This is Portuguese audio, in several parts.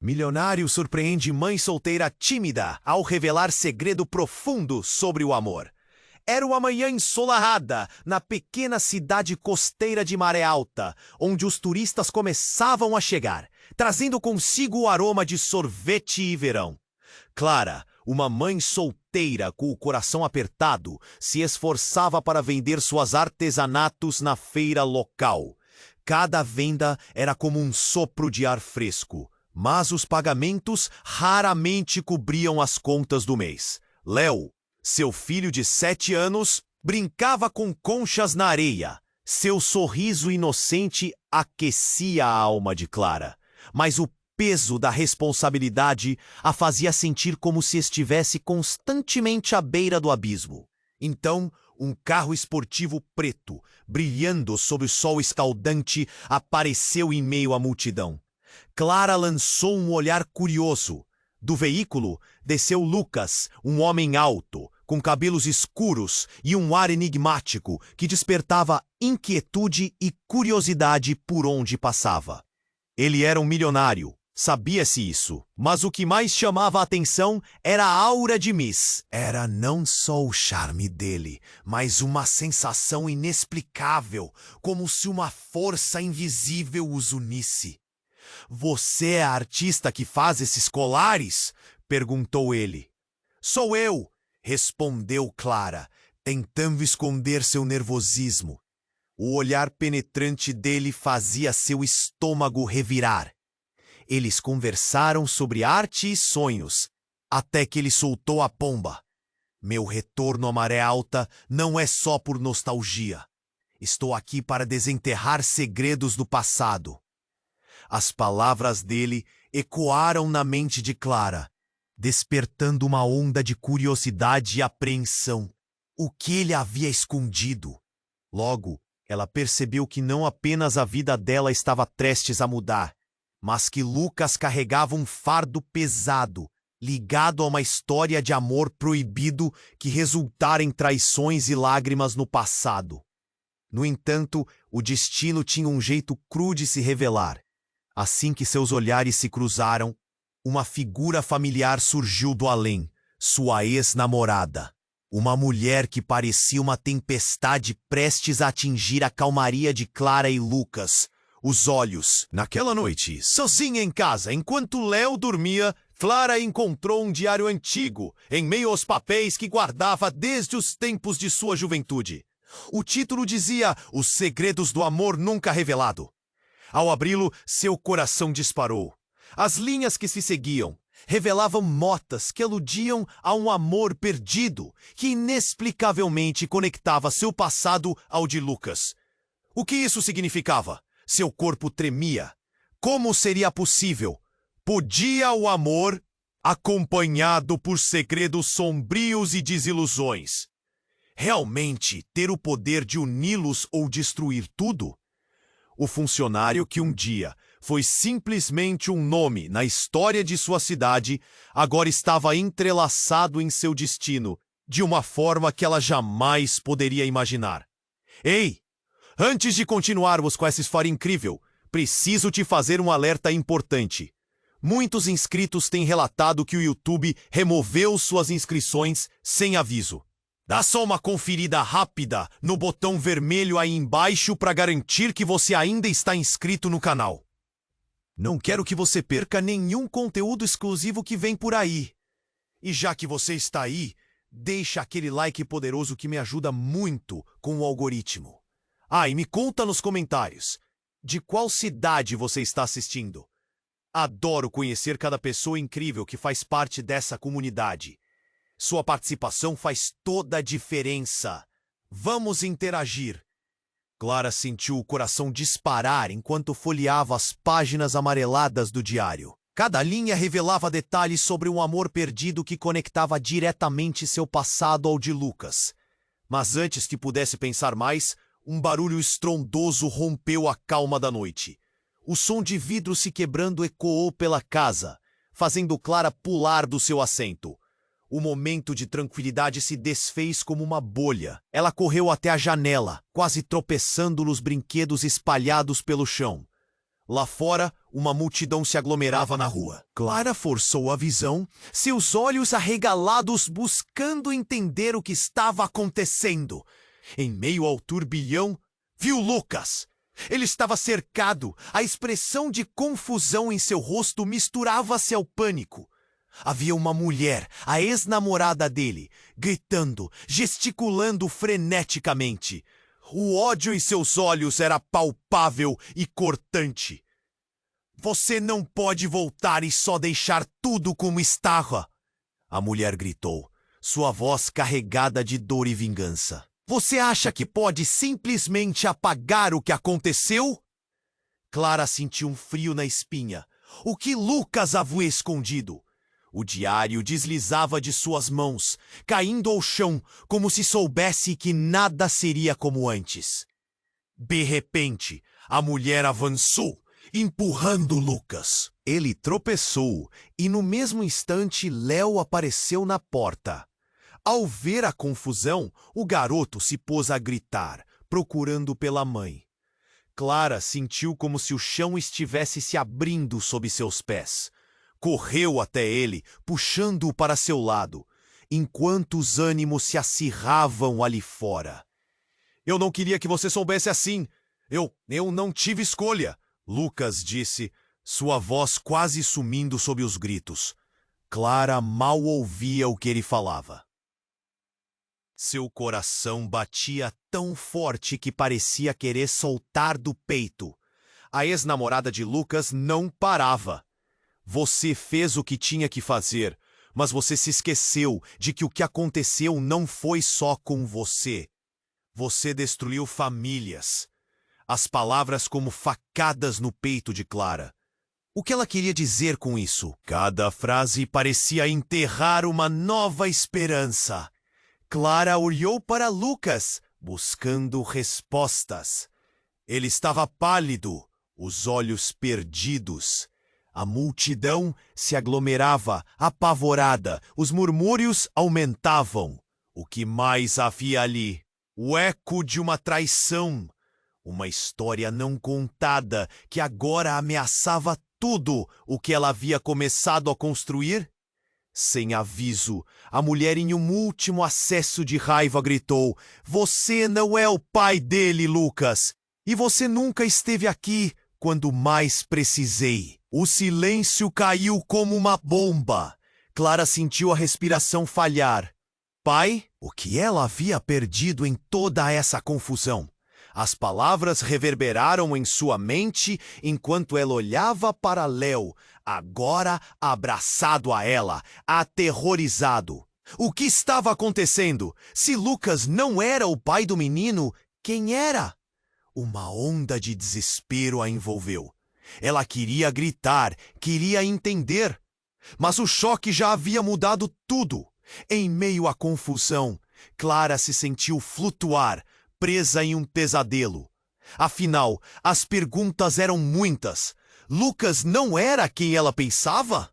Milionário surpreende mãe solteira tímida ao revelar segredo profundo sobre o amor. Era uma manhã ensolarrada na pequena cidade costeira de Maré Alta, onde os turistas começavam a chegar, trazendo consigo o aroma de sorvete e verão. Clara, uma mãe solteira com o coração apertado, se esforçava para vender suas artesanatos na feira local. Cada venda era como um sopro de ar fresco, mas os pagamentos raramente cobriam as contas do mês. Léo, seu filho de 7 anos, brincava com conchas na areia. Seu sorriso inocente aquecia a alma de Clara, mas o peso da responsabilidade a fazia sentir como se estivesse constantemente à beira do abismo. Então, um carro esportivo preto, brilhando sob o sol escaldante, apareceu em meio à multidão. Clara lançou um olhar curioso. Do veículo, desceu Lucas, um homem alto, com cabelos escuros e um ar enigmático que despertava inquietude e curiosidade por onde passava. Ele era um milionário, sabia-se isso, mas o que mais chamava a atenção era a aura de Miss. Era não só o charme dele, mas uma sensação inexplicável, como se uma força invisível os unisse. "Você é a artista que faz esses colares?" perguntou ele. "Sou eu", respondeu Clara, tentando esconder seu nervosismo. O olhar penetrante dele fazia seu estômago revirar. Eles conversaram sobre arte e sonhos, até que ele soltou a pomba. "Meu retorno à Maré Alta não é só por nostalgia. Estou aqui para desenterrar segredos do passado." As palavras dele ecoaram na mente de Clara, despertando uma onda de curiosidade e apreensão. O que ele havia escondido? Logo, ela percebeu que não apenas a vida dela estava prestes a mudar, mas que Lucas carregava um fardo pesado, ligado a uma história de amor proibido que resultara em traições e lágrimas no passado. No entanto, o destino tinha um jeito cru de se revelar. Assim que seus olhares se cruzaram, uma figura familiar surgiu do além, sua ex-namorada. Uma mulher que parecia uma tempestade prestes a atingir a calmaria de Clara e Lucas. Os olhos. Naquela noite, sozinha em casa, enquanto Léo dormia, Clara encontrou um diário antigo, em meio aos papéis que guardava desde os tempos de sua juventude. O título dizia Os Segredos do Amor Nunca Revelado. Ao abri-lo, seu coração disparou. As linhas que se seguiam revelavam notas que aludiam a um amor perdido que inexplicavelmente conectava seu passado ao de Lucas. O que isso significava? Seu corpo tremia. Como seria possível? Podia o amor, acompanhado por segredos sombrios e desilusões, realmente ter o poder de uni-los ou destruir tudo? O funcionário que um dia foi simplesmente um nome na história de sua cidade, agora estava entrelaçado em seu destino, de uma forma que ela jamais poderia imaginar. Ei! Antes de continuarmos com essa história incrível, preciso te fazer um alerta importante. Muitos inscritos têm relatado que o YouTube removeu suas inscrições sem aviso. Dá só uma conferida rápida no botão vermelho aí embaixo para garantir que você ainda está inscrito no canal. Não quero que você perca nenhum conteúdo exclusivo que vem por aí. E já que você está aí, deixa aquele like poderoso que me ajuda muito com o algoritmo. E me conta nos comentários, de qual cidade você está assistindo? Adoro conhecer cada pessoa incrível que faz parte dessa comunidade. Sua participação faz toda a diferença. Vamos interagir. Clara sentiu o coração disparar enquanto folheava as páginas amareladas do diário. Cada linha revelava detalhes sobre um amor perdido que conectava diretamente seu passado ao de Lucas. Mas antes que pudesse pensar mais, um barulho estrondoso rompeu a calma da noite. O som de vidro se quebrando ecoou pela casa, fazendo Clara pular do seu assento. O momento de tranquilidade se desfez como uma bolha. Ela correu até a janela, quase tropeçando nos brinquedos espalhados pelo chão. Lá fora, uma multidão se aglomerava na rua. Clara forçou a visão, seus olhos arregalados buscando entender o que estava acontecendo. Em meio ao turbilhão, viu Lucas. Ele estava cercado, a expressão de confusão em seu rosto misturava-se ao pânico. Havia uma mulher, a ex-namorada dele, gritando, gesticulando freneticamente. O ódio em seus olhos era palpável e cortante. Você não pode voltar e só deixar tudo como estava, a mulher gritou, sua voz carregada de dor e vingança. Você acha que pode simplesmente apagar o que aconteceu? Clara sentiu um frio na espinha. O que Lucas havia escondido? O diário deslizava de suas mãos, caindo ao chão, como se soubesse que nada seria como antes. De repente, a mulher avançou, empurrando Lucas. Ele tropeçou e no mesmo instante Léo apareceu na porta. Ao ver a confusão, o garoto se pôs a gritar, procurando pela mãe. Clara sentiu como se o chão estivesse se abrindo sob seus pés. Correu até ele, puxando-o para seu lado, enquanto os ânimos se acirravam ali fora. Eu não queria que você soubesse assim. Eu não tive escolha, Lucas disse, sua voz quase sumindo sob os gritos. Clara mal ouvia o que ele falava. Seu coração batia tão forte que parecia querer soltar do peito. A ex-namorada de Lucas não parava. Você fez o que tinha que fazer, mas você se esqueceu de que o que aconteceu não foi só com você. Você destruiu famílias. As palavras como facadas no peito de Clara. O que ela queria dizer com isso? Cada frase parecia enterrar uma nova esperança. Clara olhou para Lucas, buscando respostas. Ele estava pálido, os olhos perdidos. A multidão se aglomerava, apavorada. Os murmúrios aumentavam. O que mais havia ali? O eco de uma traição. Uma história não contada que agora ameaçava tudo o que ela havia começado a construir. Sem aviso, a mulher em um último acesso de raiva gritou: Você não é o pai dele, Lucas! E você nunca esteve aqui quando mais precisei. O silêncio caiu como uma bomba. Clara sentiu a respiração falhar. Pai? O que ela havia perdido em toda essa confusão? As palavras reverberaram em sua mente enquanto ela olhava para Léo, agora abraçado a ela, aterrorizado. O que estava acontecendo? Se Lucas não era o pai do menino, quem era? Uma onda de desespero a envolveu. Ela queria gritar, queria entender. Mas o choque já havia mudado tudo. Em meio à confusão, Clara se sentiu flutuar, presa em um pesadelo. Afinal, as perguntas eram muitas. Lucas não era quem ela pensava?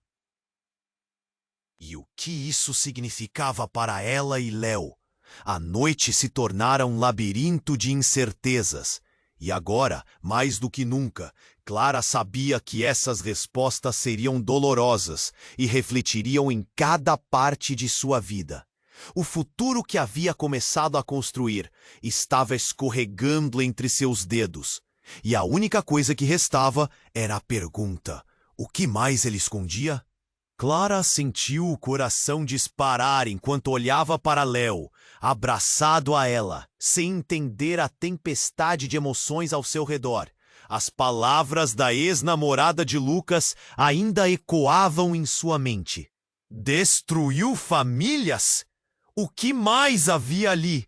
E o que isso significava para ela e Léo? A noite se tornara um labirinto de incertezas. E agora, mais do que nunca, Clara sabia que essas respostas seriam dolorosas e refletiriam em cada parte de sua vida. O futuro que havia começado a construir estava escorregando entre seus dedos. E a única coisa que restava era a pergunta: o que mais ele escondia? Clara sentiu o coração disparar enquanto olhava para Léo, abraçado a ela, sem entender a tempestade de emoções ao seu redor. As palavras da ex-namorada de Lucas ainda ecoavam em sua mente. Destruiu famílias? O que mais havia ali?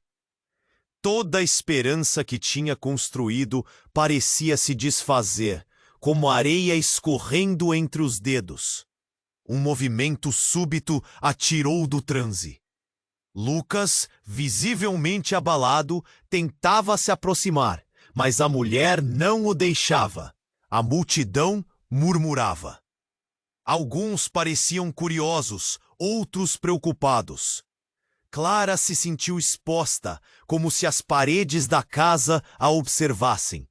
Toda a esperança que tinha construído parecia se desfazer, como areia escorrendo entre os dedos. Um movimento súbito a tirou do transe. Lucas, visivelmente abalado, tentava se aproximar, mas a mulher não o deixava. A multidão murmurava. Alguns pareciam curiosos, outros preocupados. Clara se sentiu exposta, como se as paredes da casa a observassem.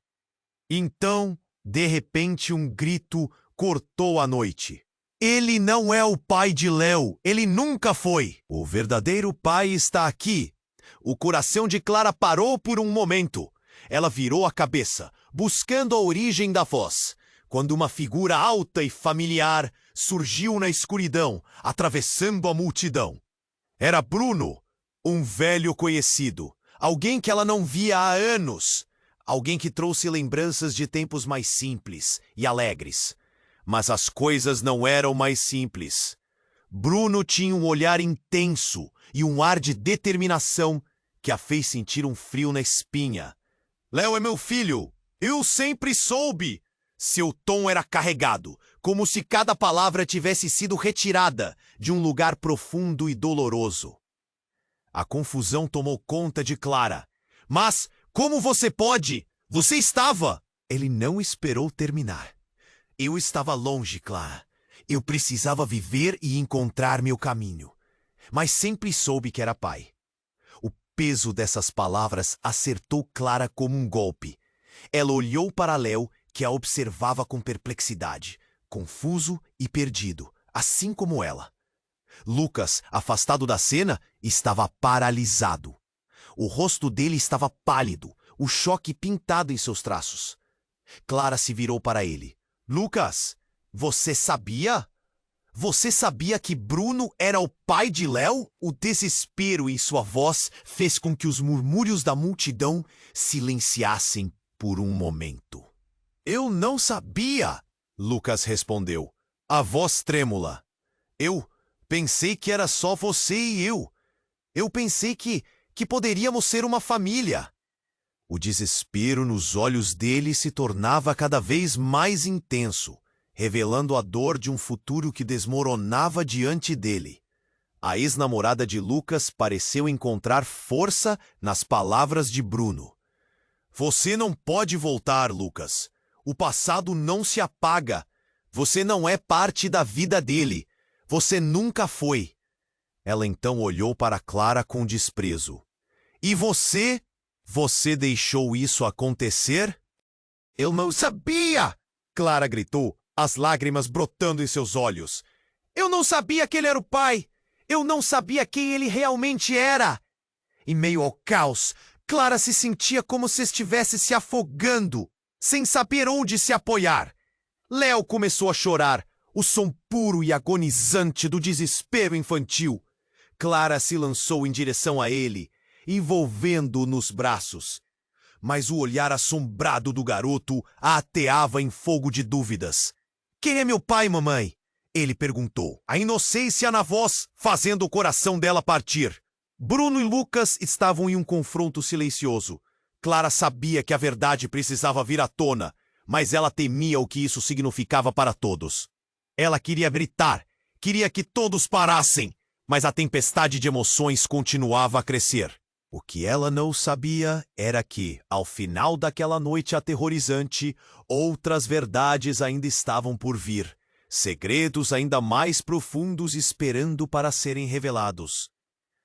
Então, De repente, um grito cortou a noite. Ele não é o pai de Léo, ele nunca foi. O verdadeiro pai está aqui. O coração de Clara parou por um momento. Ela virou a cabeça, buscando a origem da voz, quando uma figura alta e familiar surgiu na escuridão, atravessando a multidão. Era Bruno, um velho conhecido, alguém que ela não via há anos, alguém que trouxe lembranças de tempos mais simples e alegres. Mas as coisas não eram mais simples. Bruno tinha um olhar intenso e um ar de determinação que a fez sentir um frio na espinha. Léo é meu filho, eu sempre soube. Seu tom era carregado, como se cada palavra tivesse sido retirada de um lugar profundo e doloroso. A confusão tomou conta de Clara. Mas como você pode? Você estava... Ele não esperou terminar. Eu estava longe, Clara. Eu precisava viver e encontrar meu caminho. Mas sempre soube que era pai. O peso dessas palavras acertou Clara como um golpe. Ela olhou para Léo, que a observava com perplexidade, confuso e perdido, assim como ela. Lucas, afastado da cena, estava paralisado. O rosto dele estava pálido, o choque pintado em seus traços. Clara se virou para ele. Lucas, você sabia? Você sabia que Bruno era o pai de Léo? O desespero em sua voz fez com que os murmúrios da multidão silenciassem por um momento. Eu não sabia, Lucas respondeu, a voz trêmula. Eu pensei que era só você e eu. Eu pensei que poderíamos ser uma família. O desespero nos olhos dele se tornava cada vez mais intenso, revelando a dor de um futuro que desmoronava diante dele. A ex-namorada de Lucas pareceu encontrar força nas palavras de Bruno. Você não pode voltar, Lucas. O passado não se apaga. Você não é parte da vida dele. Você nunca foi. Ela então olhou para Clara com desprezo. E você? Você deixou isso acontecer? Eu não sabia! Clara gritou, as lágrimas brotando em seus olhos. Eu não sabia que ele era o pai! Eu não sabia quem ele realmente era! Em meio ao caos, Clara se sentia como se estivesse se afogando, sem saber onde se apoiar. Léo começou a chorar, o som puro e agonizante do desespero infantil. Clara se lançou em direção a ele, envolvendo-o nos braços. Mas o olhar assombrado do garoto a ateava em fogo de dúvidas. Quem é meu pai, mamãe? Ele perguntou, a inocência na voz fazendo o coração dela partir. Bruno e Lucas estavam em um confronto silencioso. Clara sabia que a verdade precisava vir à tona, mas ela temia o que isso significava para todos. Ela queria gritar, queria que todos parassem, mas a tempestade de emoções continuava a crescer. O que ela não sabia era que, ao final daquela noite aterrorizante, outras verdades ainda estavam por vir, segredos ainda mais profundos esperando para serem revelados.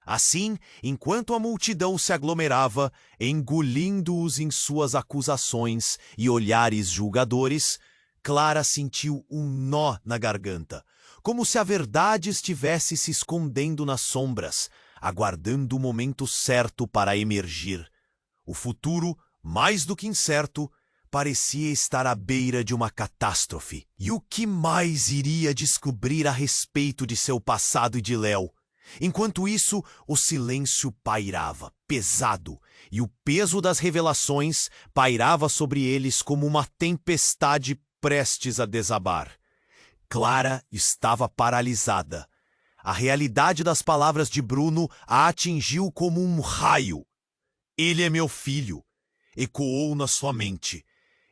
Assim, enquanto a multidão se aglomerava, engolindo-os em suas acusações e olhares julgadores, Clara sentiu um nó na garganta, como se a verdade estivesse se escondendo nas sombras, aguardando o momento certo para emergir. O futuro, mais do que incerto, parecia estar à beira de uma catástrofe. E o que mais iria descobrir a respeito de seu passado e de Léo? Enquanto isso, o silêncio pairava, pesado, e o peso das revelações pairava sobre eles como uma tempestade prestes a desabar. Clara estava paralisada. A realidade das palavras de Bruno a atingiu como um raio. Ele é meu filho, ecoou na sua mente,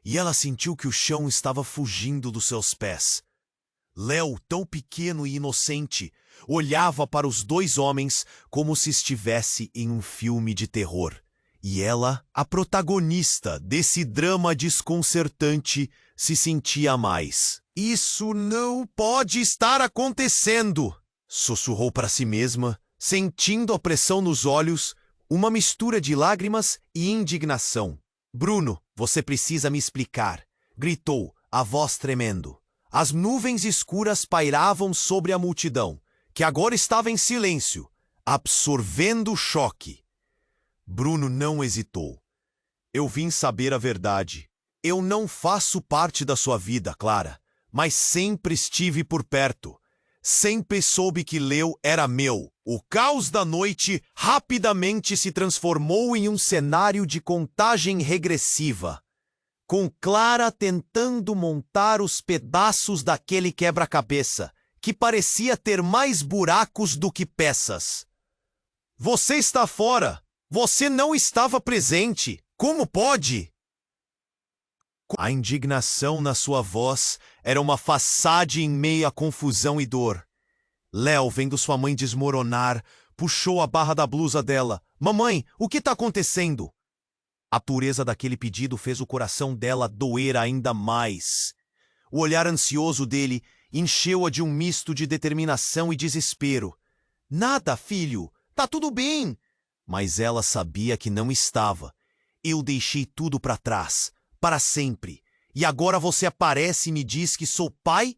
e ela sentiu que o chão estava fugindo dos seus pés. Léo, tão pequeno e inocente, olhava para os dois homens como se estivesse em um filme de terror. E ela, a protagonista desse drama desconcertante, se sentia a mais. Isso não pode estar acontecendo! Sussurrou para si mesma, sentindo a pressão nos olhos, uma mistura de lágrimas e indignação. Bruno, você precisa me explicar. gritou, a voz tremendo. As nuvens escuras pairavam sobre a multidão, que agora estava em silêncio, absorvendo o choque. Bruno não hesitou. Eu vim saber a verdade. Eu não faço parte da sua vida, Clara, mas sempre estive por perto. Sempre soube que Leo era meu. O caos da noite rapidamente se transformou em um cenário de contagem regressiva, com Clara tentando montar os pedaços daquele quebra-cabeça, que parecia ter mais buracos do que peças. Você está fora! Você não estava presente! Como pode? A indignação na sua voz era uma façade em meio à confusão e dor. Leo, vendo sua mãe desmoronar, puxou a barra da blusa dela. Mamãe, o que está acontecendo? A pureza daquele pedido fez o coração dela doer ainda mais. O olhar ansioso dele encheu-a de um misto de determinação e desespero. Nada, filho, tá tudo bem. Mas ela sabia que não estava. Eu deixei tudo para trás, para sempre. E agora você aparece e me diz que sou pai?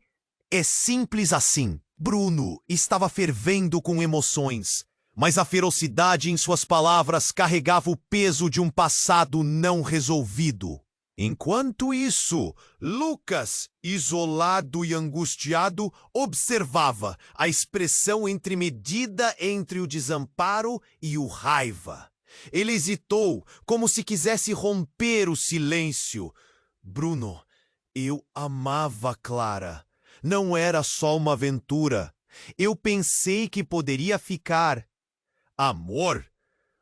É simples assim. Bruno estava fervendo com emoções, mas a ferocidade em suas palavras carregava o peso de um passado não resolvido. Enquanto isso, Lucas, isolado e angustiado, observava a expressão entremedida entre o desamparo e o raiva. Ele hesitou, como se quisesse romper o silêncio. Bruno, eu amava Clara. Não era só uma aventura. Eu pensei que poderia ficar. Amor?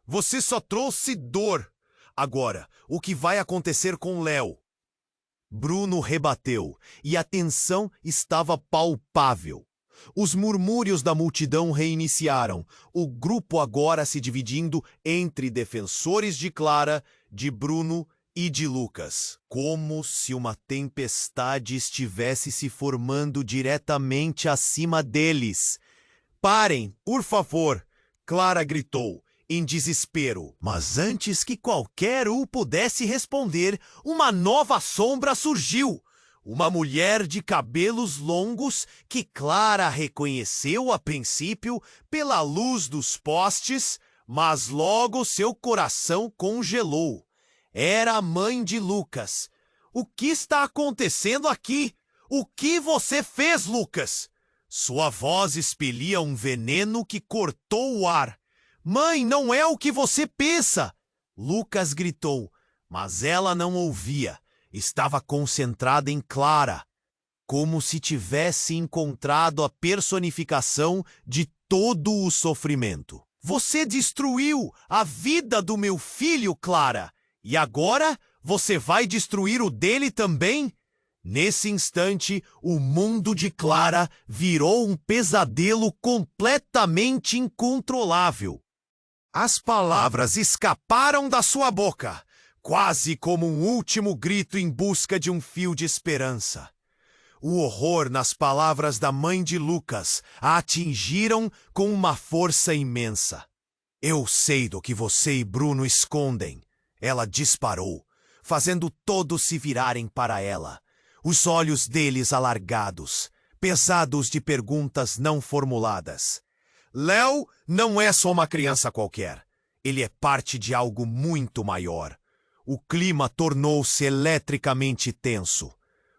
Você só trouxe dor. Agora, o que vai acontecer com Leo? Bruno rebateu, e a tensão estava palpável. Os murmúrios da multidão reiniciaram, o grupo agora se dividindo entre defensores de Clara, de Bruno e de Lucas, como se uma tempestade estivesse se formando diretamente acima deles. Parem, por favor! Clara gritou, em desespero. Mas antes que qualquer um pudesse responder, uma nova sombra surgiu. Uma mulher de cabelos longos que Clara reconheceu a princípio pela luz dos postes, mas logo seu coração congelou. Era a mãe de Lucas. O que está acontecendo aqui? O que você fez, Lucas? Sua voz expelia um veneno que cortou o ar. Mãe, não é o que você pensa! Lucas gritou, mas ela não ouvia. Estava concentrada em Clara, como se tivesse encontrado a personificação de todo o sofrimento. Você destruiu a vida do meu filho, Clara! E agora você vai destruir o dele também? Nesse instante, o mundo de Clara virou um pesadelo completamente incontrolável. As palavras escaparam da sua boca, quase como um último grito em busca de um fio de esperança. O horror nas palavras da mãe de Lucas a atingiram com uma força imensa. Eu sei do que você e Bruno escondem. Ela disparou, fazendo todos se virarem para ela, os olhos deles alargados, pesados de perguntas não formuladas. Leo não é só uma criança qualquer. Ele é parte de algo muito maior. O clima tornou-se eletricamente tenso.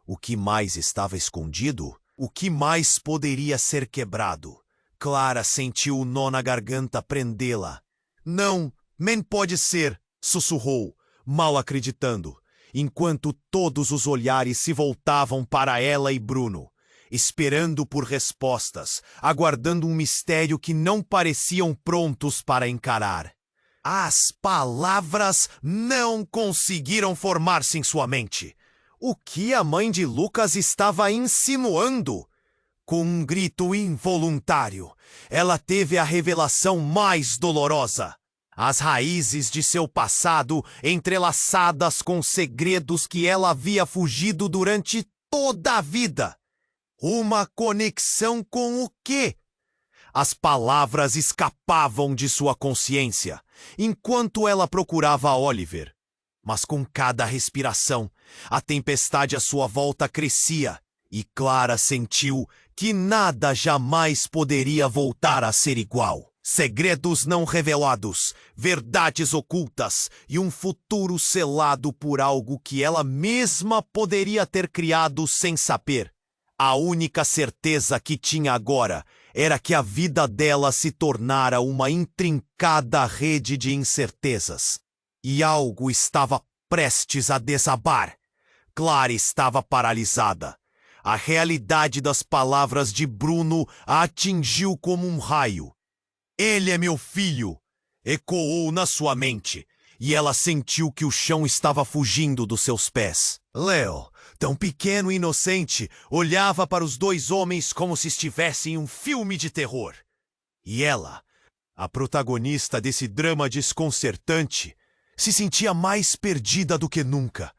O que mais estava escondido? O que mais poderia ser quebrado? Clara sentiu o nó na garganta prendê-la. Não, nem pode ser, sussurrou, mal acreditando, enquanto todos os olhares se voltavam para ela e Bruno, esperando por respostas, aguardando um mistério que não pareciam prontos para encarar. As palavras não conseguiram formar-se em sua mente. O que a mãe de Lucas estava insinuando? Com um grito involuntário, ela teve a revelação mais dolorosa. As raízes de seu passado entrelaçadas com segredos que ela havia fugido durante toda a vida. Uma conexão com o quê? As palavras escapavam de sua consciência, enquanto ela procurava Oliver. Mas com cada respiração, A tempestade à sua volta crescia, e Clara sentiu que nada jamais poderia voltar a ser igual. Segredos não revelados, verdades ocultas e um futuro selado por algo que ela mesma poderia ter criado sem saber. A única certeza que tinha agora era que a vida dela se tornara uma intrincada rede de incertezas. E algo estava prestes a desabar. Clara estava paralisada. A realidade das palavras de Bruno a atingiu como um raio. "Ele é meu filho!" ecoou na sua mente, e ela sentiu que o chão estava fugindo dos seus pés. Leo, tão pequeno e inocente, olhava para os dois homens como se estivesse em um filme de terror. E ela, a protagonista desse drama desconcertante, se sentia mais perdida do que nunca.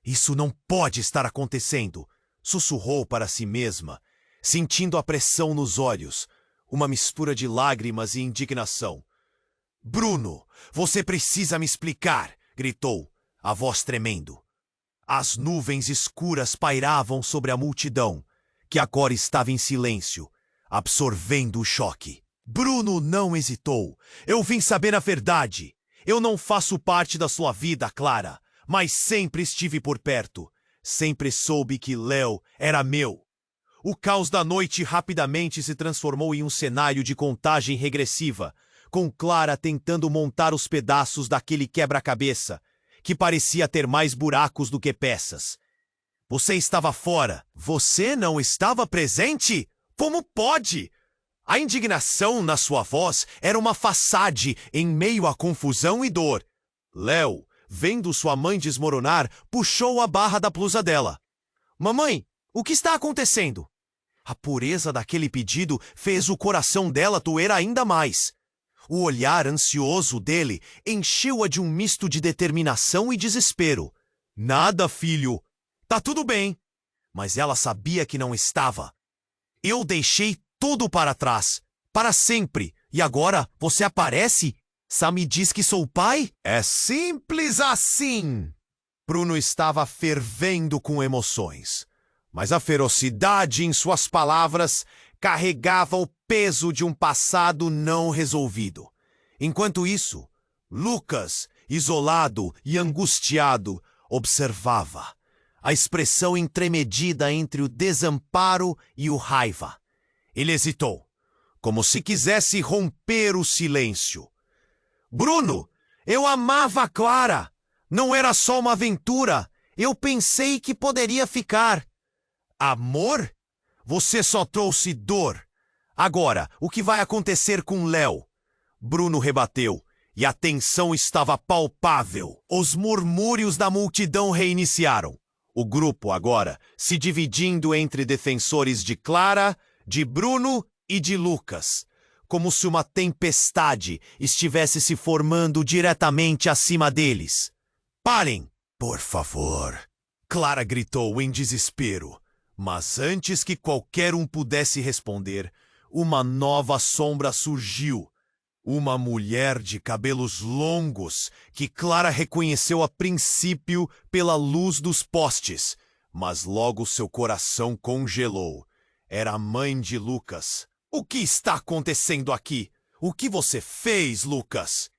"Isso não pode estar acontecendo", sussurrou para si mesma, sentindo a pressão nos olhos, uma mistura de lágrimas e indignação. "Bruno, você precisa me explicar", gritou, a voz tremendo. As nuvens escuras pairavam sobre a multidão, que agora estava em silêncio, absorvendo o choque. Bruno não hesitou. "Eu vim saber a verdade. Eu não faço parte da sua vida, Clara, mas sempre estive por perto. Sempre soube que Leo era meu." O caos da noite rapidamente se transformou em um cenário de contagem regressiva, com Clara tentando montar os pedaços daquele quebra-cabeça, que parecia ter mais buracos do que peças. "Você estava fora. Você não estava presente? Como pode?" A indignação na sua voz era uma façade em meio à confusão e dor. Leo, vendo sua mãe desmoronar, puxou a barra da blusa dela. "Mamãe, o que está acontecendo?" A pureza daquele pedido fez o coração dela doer ainda mais. O olhar ansioso dele encheu-a de um misto de determinação e desespero. "Nada, filho. Tá tudo bem." Mas ela sabia que não estava. "Eu deixei tudo para trás, para sempre, e agora você aparece? Só me diz que sou pai?" "É simples assim." Bruno estava fervendo com emoções, mas a ferocidade em suas palavras carregava o peso de um passado não resolvido. Enquanto isso, Lucas, isolado e angustiado, observava, a expressão entremedida entre o desamparo e o raiva. Ele hesitou, como se quisesse romper o silêncio. "Bruno, eu amava a Clara. Não era só uma aventura. Eu pensei que poderia ficar." "Amor? Você só trouxe dor. Agora, o que vai acontecer com Leo?" Bruno rebateu, e a tensão estava palpável. Os murmúrios da multidão reiniciaram. O grupo agora se dividindo entre defensores de Clara, de Bruno e de Lucas, como se uma tempestade estivesse se formando diretamente acima deles. "Parem, por favor!" Clara gritou em desespero. Mas antes que qualquer um pudesse responder, uma nova sombra surgiu. Uma mulher de cabelos longos, que Clara reconheceu a princípio pela luz dos postes, mas logo seu coração congelou. Era a mãe de Lucas. "O que está acontecendo aqui? O que você fez, Lucas?"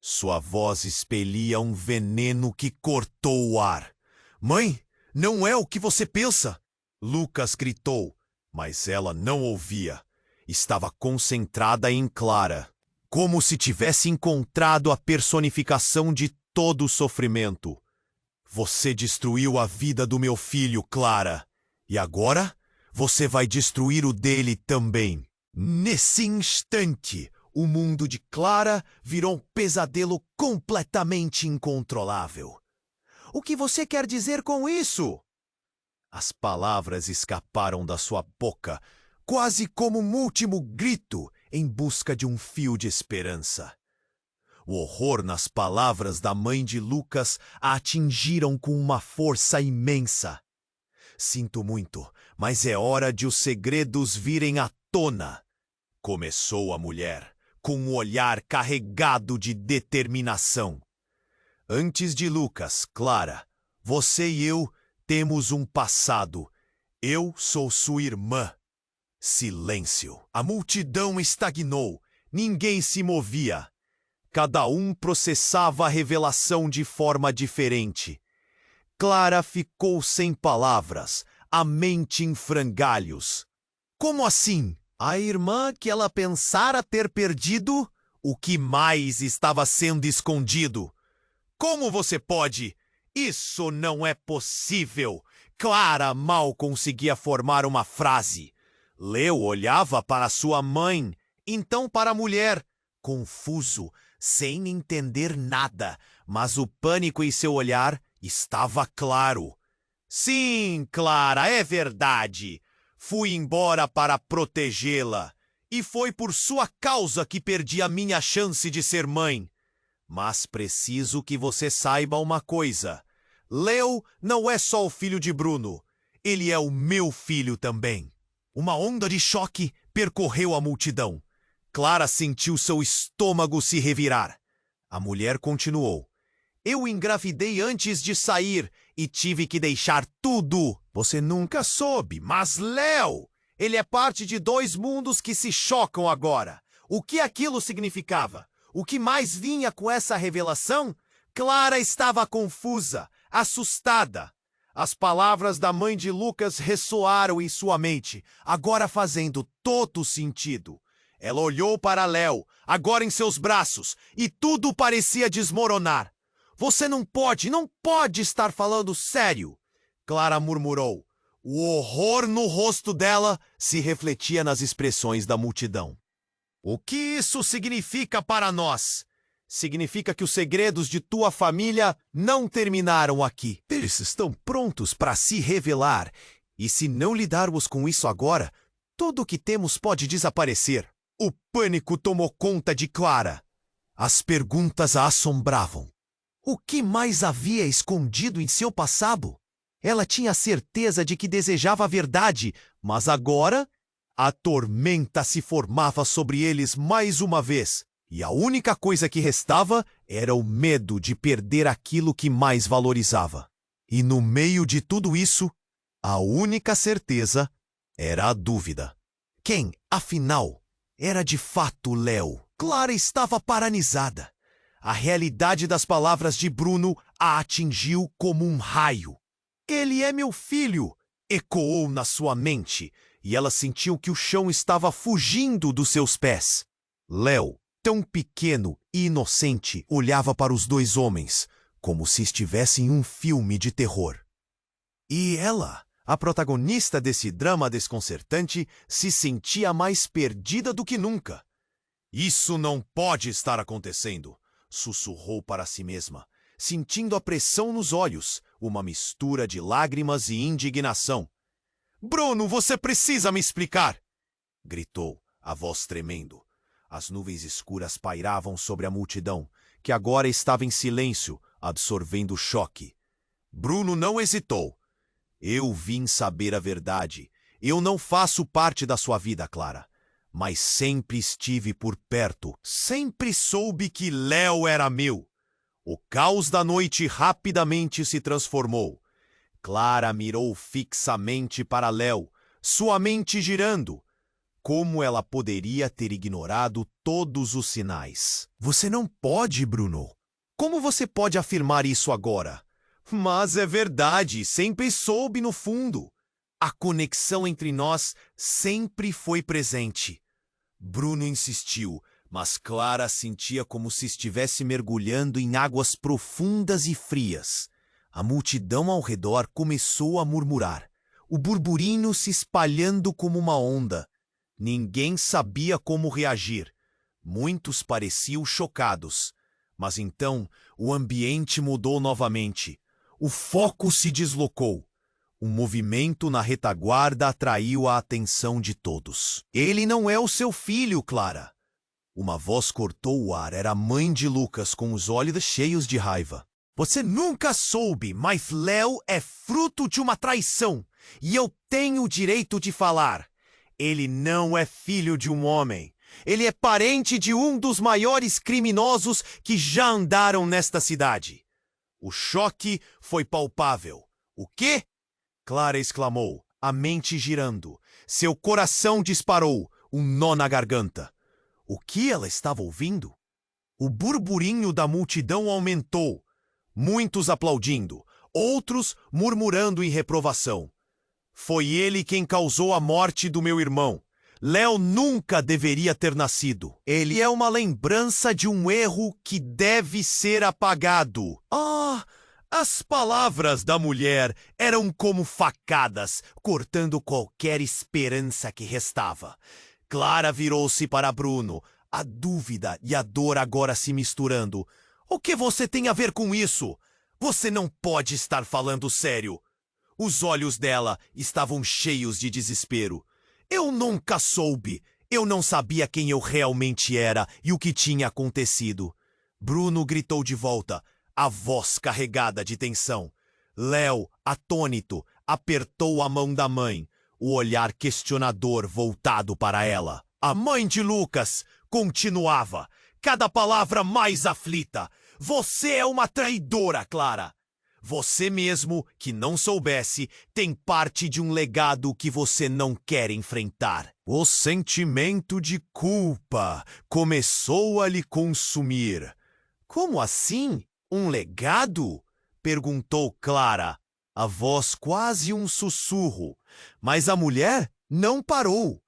Sua voz expelia um veneno que cortou o ar. "Mãe, não é o que você pensa!" Lucas gritou, mas ela não ouvia. Estava concentrada em Clara, como se tivesse encontrado a personificação de todo o sofrimento. "Você destruiu a vida do meu filho, Clara, e agora você vai destruir o dele também." Nesse instante, o mundo de Clara virou um pesadelo completamente incontrolável. "O que você quer dizer com isso?" As palavras escaparam da sua boca, quase como um último grito em busca de um fio de esperança. O horror nas palavras da mãe de Lucas a atingiram com uma força imensa. "Sinto muito, mas é hora de os segredos virem à tona", começou a mulher, com um olhar carregado de determinação. Antes de Lucas, Clara, Você e eu temos um passado. Eu sou sua irmã. Silêncio. A multidão estagnou. Ninguém se movia. Cada um processava a revelação de forma diferente. Clara ficou sem palavras, a mente em frangalhos. Como assim? A irmã que ela pensara ter perdido? O que mais estava sendo escondido? Como você pode? Isso não é possível! Clara mal conseguia formar uma frase. Leo olhava para sua mãe, então para a mulher, confuso, sem entender nada, mas o pânico em seu olhar estava claro. Sim, Clara, é verdade. Fui embora para protegê-la, e foi por sua causa que perdi a minha chance de ser mãe. Mas preciso que você saiba uma coisa. Leo não é só o filho de Bruno. Ele é o meu filho também. Uma onda de choque percorreu a multidão. Clara sentiu seu estômago se revirar. A mulher continuou. Eu engravidei antes de sair e tive que deixar tudo. Você nunca soube, mas Leo, ele é parte de dois mundos que se chocam agora. O que aquilo significava? O que mais vinha com essa revelação? Clara estava confusa, assustada. As palavras da mãe de Lucas ressoaram em sua mente, agora fazendo todo sentido. Ela olhou para Leo, agora em seus braços, e tudo parecia desmoronar. Você não pode estar falando sério, Clara murmurou. O horror no rosto dela se refletia nas expressões da multidão. O que isso significa para nós? Significa que os segredos de tua família não terminaram aqui. Eles estão prontos para se revelar. E se não lidarmos com isso agora, tudo o que temos pode desaparecer. O pânico tomou conta de Clara. As perguntas a assombravam. O que mais havia escondido em seu passado? Ela tinha certeza de que desejava a verdade, mas agora a tormenta se formava sobre eles mais uma vez. E a única coisa que restava era o medo de perder aquilo que mais valorizava. E no meio de tudo isso, a única certeza era a dúvida. Quem, afinal, era de fato Leo? Clara estava paralisada. A realidade das palavras de Bruno a atingiu como um raio. Ele é meu filho! Ecoou na sua mente, e ela sentiu que o chão estava fugindo dos seus pés. Leo, tão pequeno e inocente, olhava para os dois homens, como se estivesse em um filme de terror. E ela, a protagonista desse drama desconcertante, se sentia mais perdida do que nunca. Isso não pode estar acontecendo, sussurrou para si mesma, sentindo a pressão nos olhos, uma mistura de lágrimas e indignação. Bruno, você precisa me explicar! Gritou, a voz tremendo. As nuvens escuras pairavam sobre a multidão, que agora estava em silêncio, absorvendo o choque. Bruno não hesitou. Eu vim saber a verdade. Eu não faço parte da sua vida, Clara. Mas sempre estive por perto. Sempre soube que Leo era meu. O caos da noite rapidamente se transformou. Clara mirou fixamente para Leo, sua mente girando. Como ela poderia ter ignorado todos os sinais? Você não pode, Bruno. Como você pode afirmar isso agora? Mas é verdade, sempre soube no fundo. A conexão entre nós sempre foi presente. Bruno insistiu, mas Clara sentia como se estivesse mergulhando em águas profundas e frias. A multidão ao redor começou a murmurar, o burburinho se espalhando como uma onda. Ninguém sabia como reagir. Muitos pareciam chocados. Mas então o ambiente mudou novamente. O foco se deslocou. Um movimento na retaguarda atraiu a atenção de todos. Ele não é o seu filho, Clara. Uma voz cortou o ar. Era a mãe de Lucas, com os olhos cheios de raiva. Você nunca soube, mas Leo é fruto de uma traição. E eu tenho o direito de falar. Ele não é filho de um homem. Ele é parente de um dos maiores criminosos que já andaram nesta cidade. O choque foi palpável. O quê? Clara exclamou, a mente girando. Seu coração disparou, um nó na garganta. O que ela estava ouvindo? O burburinho da multidão aumentou, muitos aplaudindo, outros murmurando em reprovação. Foi ele quem causou a morte do meu irmão. Léo nunca deveria ter nascido. Ele é uma lembrança de um erro que deve ser apagado. Ah! As palavras da mulher eram como facadas, cortando qualquer esperança que restava. Clara virou-se para Bruno, a dúvida e a dor agora se misturando. O que você tem a ver com isso? Você não pode estar falando sério. Os olhos dela estavam cheios de desespero. Eu nunca soube. Eu não sabia quem eu realmente era e o que tinha acontecido. Bruno gritou de volta, a voz carregada de tensão. Léo, atônito, apertou a mão da mãe, o olhar questionador voltado para ela. A mãe de Lucas continuava, cada palavra mais aflita. Você é uma traidora, Clara. Você mesmo, que não soubesse, tem parte de um legado que você não quer enfrentar. O sentimento de culpa começou a lhe consumir. Como assim? Um legado? Perguntou Clara, a voz quase um sussurro. Mas a mulher não parou.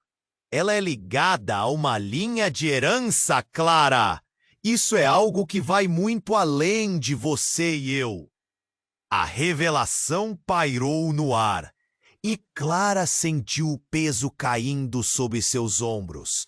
Ela é ligada a uma linha de herança, Clara. Isso é algo que vai muito além de você e eu. A revelação pairou no ar, e Clara sentiu o peso caindo sobre seus ombros.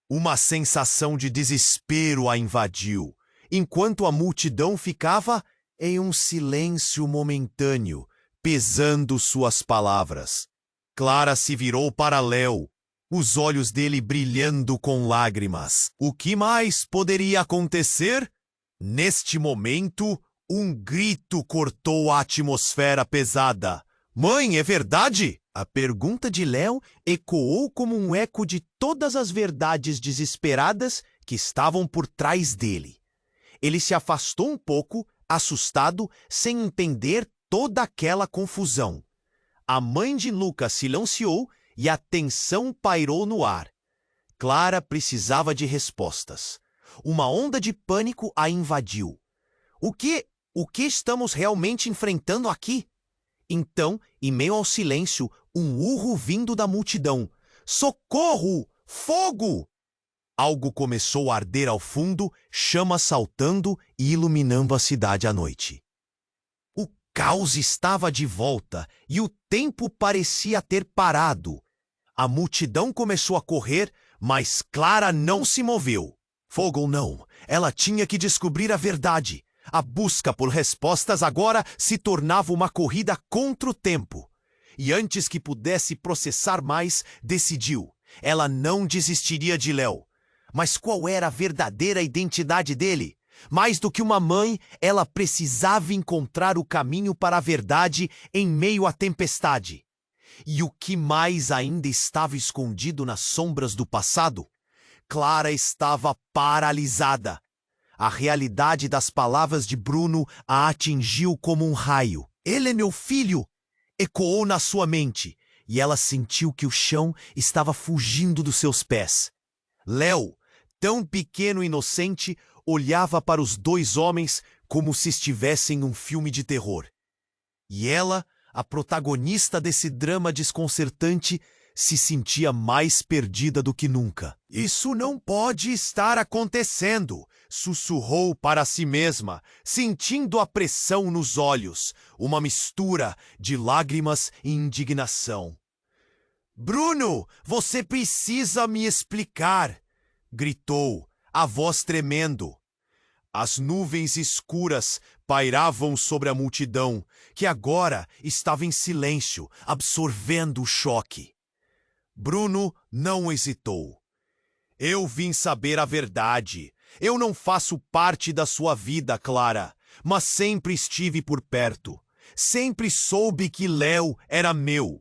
Uma sensação de desespero a invadiu, enquanto a multidão ficava em um silêncio momentâneo, pesando suas palavras. Clara se virou para Léo, os olhos dele brilhando com lágrimas. O que mais poderia acontecer? Neste momento, um grito cortou a atmosfera pesada. Mãe, é verdade? A pergunta de Léo ecoou como um eco de todas as verdades desesperadas que estavam por trás dele. Ele se afastou um pouco, assustado, sem entender toda aquela confusão. A mãe de Lucas silenciou e a tensão pairou no ar. Clara precisava de respostas. Uma onda de pânico a invadiu. O que estamos realmente enfrentando aqui? Então, em meio ao silêncio, um urro vindo da multidão. Socorro! Fogo! Algo começou a arder ao fundo, chamas saltando e iluminando a cidade à noite. O caos estava de volta e o tempo parecia ter parado. A multidão começou a correr, mas Clara não se moveu. Fogo ou não, ela tinha que descobrir a verdade. A busca por respostas agora se tornava uma corrida contra o tempo. E antes que pudesse processar mais, decidiu. Ela não desistiria de Léo. Mas qual era a verdadeira identidade dele? Mais do que uma mãe, ela precisava encontrar o caminho para a verdade em meio à tempestade. E o que mais ainda estava escondido nas sombras do passado? Clara estava paralisada. A realidade das palavras de Bruno a atingiu como um raio. Ele é meu filho! Ecoou na sua mente, e ela sentiu que o chão estava fugindo dos seus pés. Léo, tão pequeno e inocente, olhava para os dois homens como se estivessem em um filme de terror. E ela, a protagonista desse drama desconcertante, se sentia mais perdida do que nunca. Isso não pode estar acontecendo, sussurrou para si mesma, sentindo a pressão nos olhos, uma mistura de lágrimas e indignação. Bruno, você precisa me explicar, gritou, a voz tremendo. As nuvens escuras pairavam sobre a multidão, que agora estava em silêncio, absorvendo o choque. Bruno não hesitou. Eu vim saber a verdade. Eu não faço parte da sua vida, Clara, mas sempre estive por perto. Sempre soube que Léo era meu.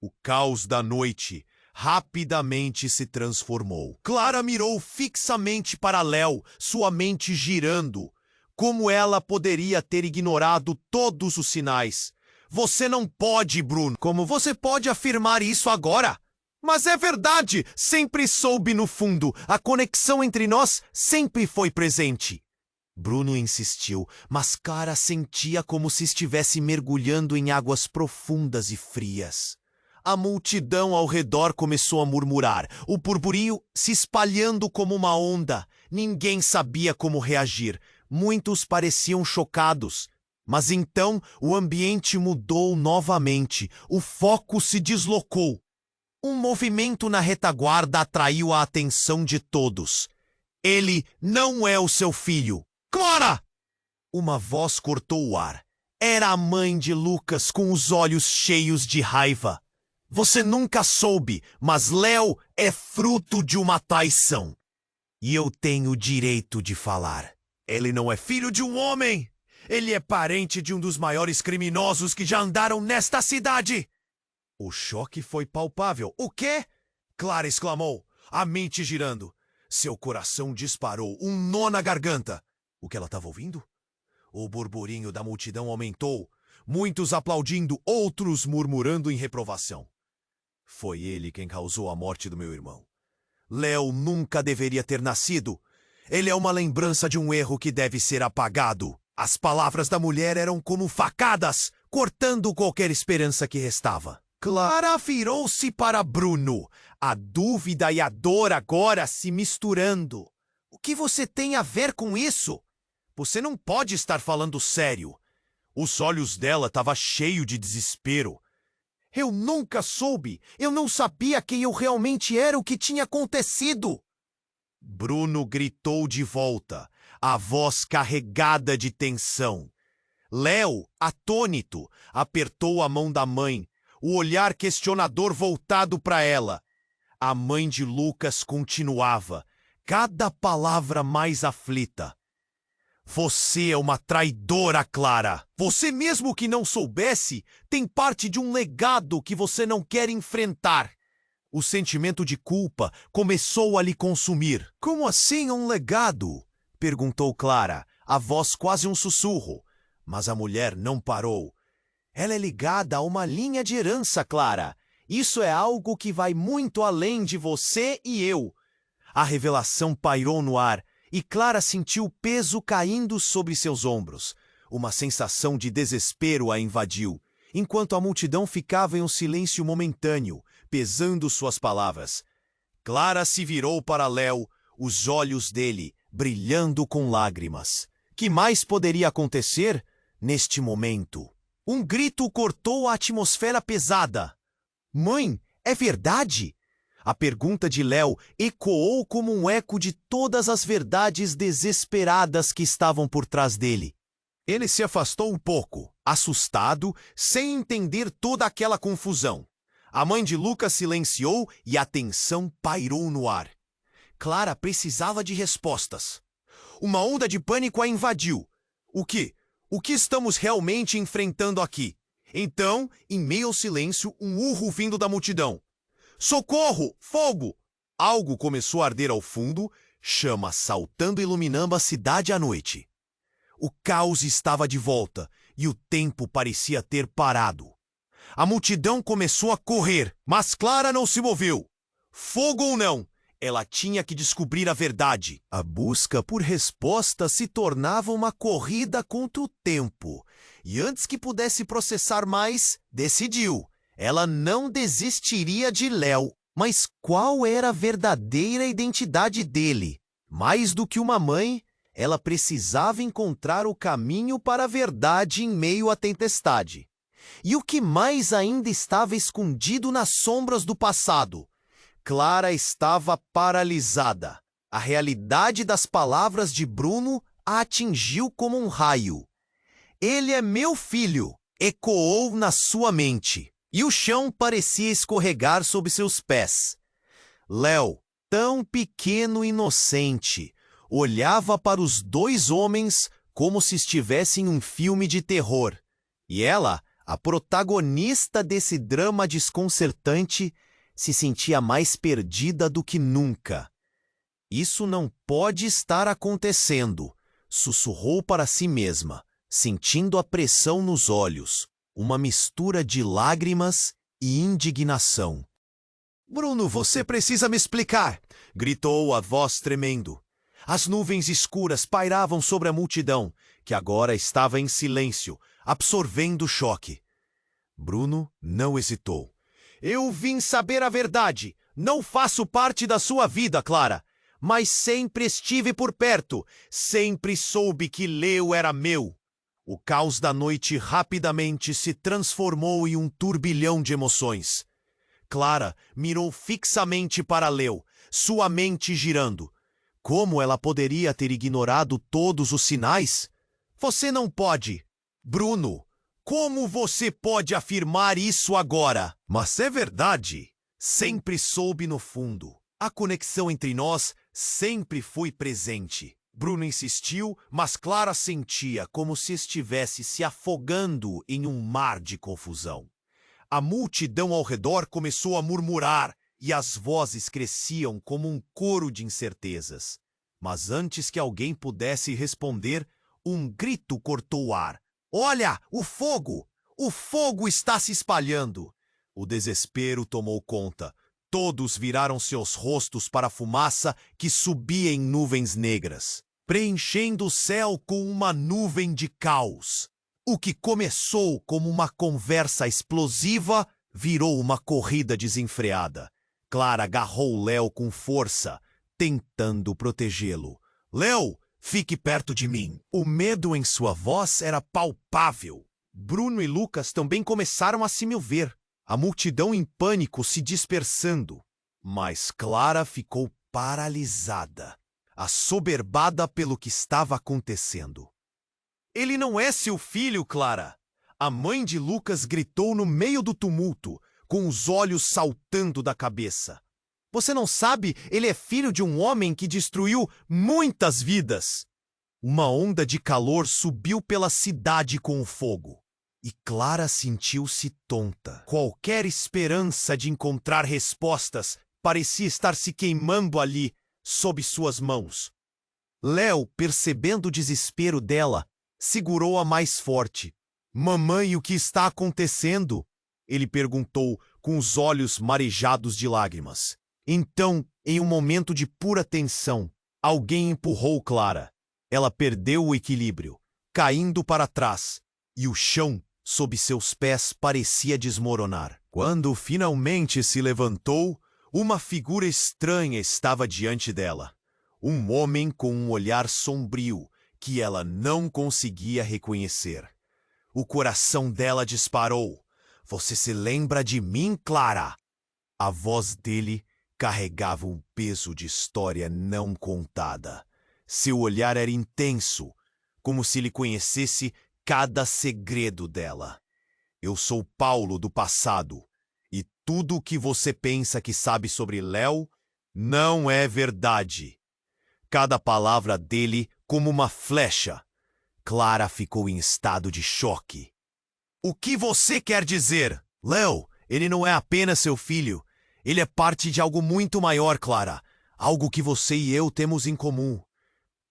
O caos da noite rapidamente se transformou. Clara mirou fixamente para Léo, sua mente girando. Como ela poderia ter ignorado todos os sinais? Você não pode, Bruno. Como você pode afirmar isso agora? Mas é verdade! Sempre soube no fundo. A conexão entre nós sempre foi presente. Bruno insistiu, mas Clara sentia como se estivesse mergulhando em águas profundas e frias. A multidão ao redor começou a murmurar, o burburinho se espalhando como uma onda. Ninguém sabia como reagir. Muitos pareciam chocados. Mas então o ambiente mudou novamente. O foco se deslocou. Um movimento na retaguarda atraiu a atenção de todos. Ele não é o seu filho. Clara! Uma voz cortou o ar. Era a mãe de Lucas com os olhos cheios de raiva. Você nunca soube, mas Léo é fruto de uma traição. E eu tenho o direito de falar. Ele não é filho de um homem. Ele é parente de um dos maiores criminosos que já andaram nesta cidade. O choque foi palpável. O quê? Clara exclamou, a mente girando. Seu coração disparou, um nó na garganta. O que ela estava ouvindo? O burburinho da multidão aumentou, muitos aplaudindo, outros murmurando em reprovação. Foi ele quem causou a morte do meu irmão. Léo nunca deveria ter nascido. Ele é uma lembrança de um erro que deve ser apagado. As palavras da mulher eram como facadas, cortando qualquer esperança que restava. Clara virou-se para Bruno, a dúvida e a dor agora se misturando. O que você tem a ver com isso? Você não pode estar falando sério. Os olhos dela estavam cheios de desespero. Eu nunca soube. Eu não sabia quem eu realmente era, o que tinha acontecido. Bruno gritou de volta, a voz carregada de tensão. Léo, atônito, apertou a mão da mãe, o olhar questionador voltado para ela. A mãe de Lucas continuava, cada palavra mais aflita. Você é uma traidora, Clara. Você mesmo que não soubesse, tem parte de um legado que você não quer enfrentar. O sentimento de culpa começou a lhe consumir. Como assim um legado? Perguntou Clara, a voz quase um sussurro. Mas a mulher não parou. Ela é ligada a uma linha de herança, Clara. Isso é algo que vai muito além de você e eu. A revelação pairou no ar. E Clara sentiu o peso caindo sobre seus ombros. Uma sensação de desespero a invadiu, enquanto a multidão ficava em um silêncio momentâneo, pesando suas palavras. Clara se virou para Léo, os olhos dele brilhando com lágrimas. Que mais poderia acontecer neste momento? Um grito cortou a atmosfera pesada. Mãe, é verdade? A pergunta de Léo ecoou como um eco de todas as verdades desesperadas que estavam por trás dele. Ele se afastou um pouco, assustado, sem entender toda aquela confusão. A mãe de Lucas silenciou e a tensão pairou no ar. Clara precisava de respostas. Uma onda de pânico a invadiu. O que? O que estamos realmente enfrentando aqui? Então, em meio ao silêncio, um urro vindo da multidão. Socorro! Fogo! Algo começou a arder ao fundo, chamas saltando e iluminando a cidade à noite. O caos estava de volta e o tempo parecia ter parado. A multidão começou a correr, mas Clara não se moveu. Fogo ou não, ela tinha que descobrir a verdade. A busca por resposta se tornava uma corrida contra o tempo. E antes que pudesse processar mais, decidiu. Ela não desistiria de Léo, mas qual era a verdadeira identidade dele? Mais do que uma mãe, ela precisava encontrar o caminho para a verdade em meio à tempestade. E o que mais ainda estava escondido nas sombras do passado? Clara estava paralisada. A realidade das palavras de Bruno a atingiu como um raio. Ele é meu filho, ecoou na sua mente. E o chão parecia escorregar sob seus pés. Léo, tão pequeno e inocente, olhava para os dois homens como se estivesse em um filme de terror. E ela, a protagonista desse drama desconcertante, se sentia mais perdida do que nunca. Isso não pode estar acontecendo. sussurrou para si mesma, sentindo a pressão nos olhos, uma mistura de lágrimas e indignação. Bruno, você precisa me explicar! Gritou a voz tremendo. As nuvens escuras pairavam sobre a multidão, que agora estava em silêncio, absorvendo o choque. Bruno não hesitou. Eu vim saber a verdade. Não faço parte da sua vida, Clara. Mas sempre estive por perto. Sempre soube que Leo era meu. O caos da noite rapidamente se transformou em um turbilhão de emoções. Clara mirou fixamente para Leo, sua mente girando. Como ela poderia ter ignorado todos os sinais? Você não pode. Bruno, como você pode afirmar isso agora? Mas é verdade. Sempre soube no fundo. A conexão entre nós sempre foi presente. Bruno insistiu, mas Clara sentia como se estivesse se afogando em um mar de confusão. A multidão ao redor começou a murmurar e as vozes cresciam como um coro de incertezas. Mas antes que alguém pudesse responder, um grito cortou o ar. Olha, o fogo! O fogo está se espalhando! O desespero tomou conta. Todos viraram seus rostos para a fumaça que subia em nuvens negras, preenchendo o céu com uma nuvem de caos. O que começou como uma conversa explosiva virou uma corrida desenfreada. Clara agarrou Leo com força, tentando protegê-lo. Leo, fique perto de mim. O medo em sua voz era palpável. Bruno e Lucas também começaram a se mover, a multidão em pânico se dispersando. Mas Clara ficou paralisada, assoberbada pelo que estava acontecendo. Ele não é seu filho, Clara! A mãe de Lucas gritou no meio do tumulto, com os olhos saltando da cabeça. Você não sabe, ele é filho de um homem que destruiu muitas vidas. Uma onda de calor subiu pela cidade com o fogo. E Clara sentiu-se tonta. Qualquer esperança de encontrar respostas parecia estar se queimando ali, sob suas mãos. Leo, percebendo o desespero dela, segurou-a mais forte. Mamãe, o que está acontecendo? Ele perguntou, com os olhos marejados de lágrimas. Então, em um momento de pura tensão, alguém empurrou Clara. Ela perdeu o equilíbrio, caindo para trás, e o chão sob seus pés parecia desmoronar. Quando finalmente se levantou, uma figura estranha estava diante dela. Um homem com um olhar sombrio que ela não conseguia reconhecer. O coração dela disparou. Você se lembra de mim, Clara? A voz dele carregava um peso de história não contada. Seu olhar era intenso, como se ele conhecesse cada segredo dela. Eu sou Paulo do passado, e tudo o que você pensa que sabe sobre Leo não é verdade. Cada palavra dele como uma flecha. Clara ficou em estado de choque. O que você quer dizer? Leo, ele não é apenas seu filho. Ele é parte de algo muito maior, Clara. Algo que você e eu temos em comum.